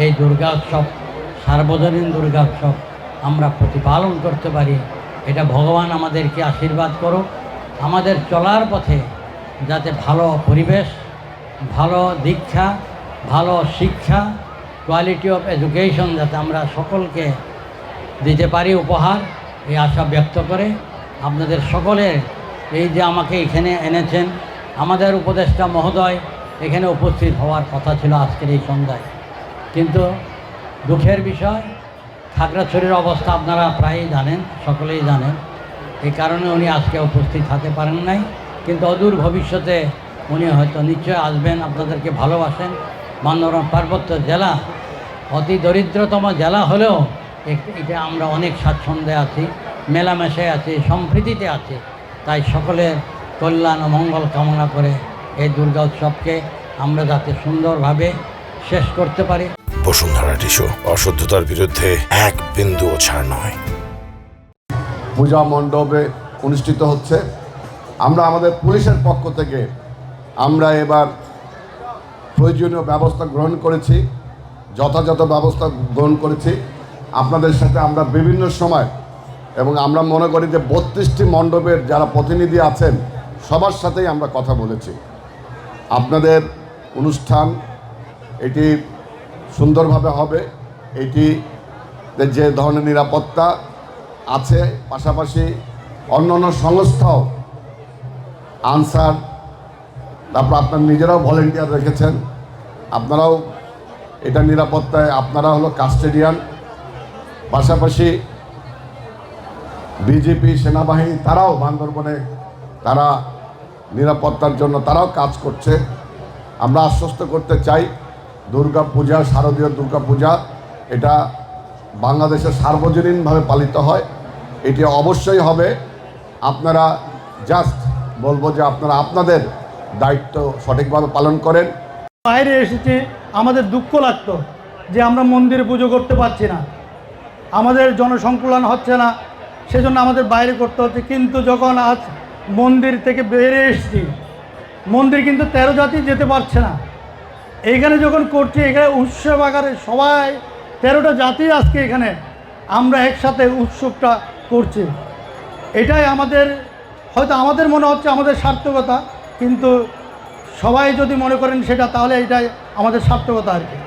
এই দুর্গা উৎসব, সার্বজনীন দুর্গা উৎসব আমরা প্রতিপালন করতে পারি। এটা ভগবান আমাদেরকে আশীর্বাদ করুক। আমাদের চলার পথে যাতে ভালো পরিবেশ, ভালো দীক্ষা, ভালো শিক্ষা, কোয়ালিটি অফ এডুকেশন যাতে আমরা সকলকে দিতে পারি উপহার, এই আশা ব্যক্ত করে আপনাদের সকলের এই যে আমাকে এখানে এনেছেন, আমাদের উপদেষ্টা মহোদয় এখানে উপস্থিত হওয়ার কথা ছিল আজকের এই সন্ধ্যায়, কিন্তু দুঃখের বিষয় খাগড়াছড়ির অবস্থা আপনারা প্রায়ই জানেন, সকলেই জানেন। এই কারণে উনি আজকে উপস্থিত হতে পারেন নাই, কিন্তু অদূর ভবিষ্যতে উনি হয়তো নিশ্চয় আসবেন। আপনাদেরকে ভালোবাসেন। বান্দরবান পার্বত্য জেলা অতি দরিদ্রতম জেলা হলেও এটা আমরা অনেক স্বাচ্ছন্দ্যে আছি, মেলামেশায় আছি, সম্প্রীতিতে আছি। তাই সকলের কল্যাণ ও মঙ্গল কামনা করে এই দুর্গা উৎসবকে আমরা যাতে সুন্দরভাবে শেষ করতে পারি। বসুন্ধরা টিস্যু, অশুদ্ধতার বিরুদ্ধে এক বিন্দুও ছাড় নয়। পূজা মণ্ডপে অনুষ্ঠিত হচ্ছে। আমরা আমাদের পুলিশের পক্ষ থেকে আমরা এবার প্রয়োজনীয় ব্যবস্থা গ্রহণ করেছি, যথাযথ ব্যবস্থা গ্রহণ করেছি। আপনাদের সাথে আমরা বিভিন্ন সময় এবং আমরা মনে করি যে 32টি মণ্ডপের যারা প্রতিনিধি আছেন সবার সাথেই আমরা কথা বলেছি। আপনাদের অনুষ্ঠান এটি সুন্দরভাবে হবে। এটি যে ধরনের নিরাপত্তা আছে, পাশাপাশি অন্য অন্য সংস্থাও আনসার, তারপর আপনার নিজেরাও ভলেন্টিয়ার রেখেছেন, আপনারাও এটা নিরাপত্তায় আপনারা হলো কাস্টেডিয়ান। পাশাপাশি বিজেপি, সেনাবাহিনী তারাও বান্দরবনে তারা নিরাপত্তার জন্য তারাও কাজ করছে। আমরা আশ্বস্ত করতে চাই দুর্গা পূজা, শারদীয় দুর্গা পূজা এটা বাংলাদেশে সার্বজনীনভাবে পালিত হয়। এটি অবশ্যই হবে। আপনারা জাস্ট বলবো যে আপনারা আপনাদের দায়িত্ব সঠিকভাবে পালন করেন। বাইরে এসেছি, আমাদের দুঃখ লাগতো যে আমরা মন্দিরে পুজো করতে পারছি না, আমাদের জনসংকুলন হচ্ছে না, সেজন্য আমাদের বাইরে করতে হচ্ছে। কিন্তু যখন আজ মন্দির থেকে বেরিয়ে এসেছি, মন্দির কিন্তু 13 জাতি যেতে পারছে না। এইখানে যখন করছি, এখানে উৎসব আকারে সবাই 13টা জাতি আজকে এখানে আমরা একসাথে উৎসবটা করছি। এটাই আমাদের, হয়তো আমাদের মনে হচ্ছে আমাদের সার্থকতা, কিন্তু সবাই যদি মনে করেন সেটা, তাহলে এটাই আমাদের সার্থকতা আর কি।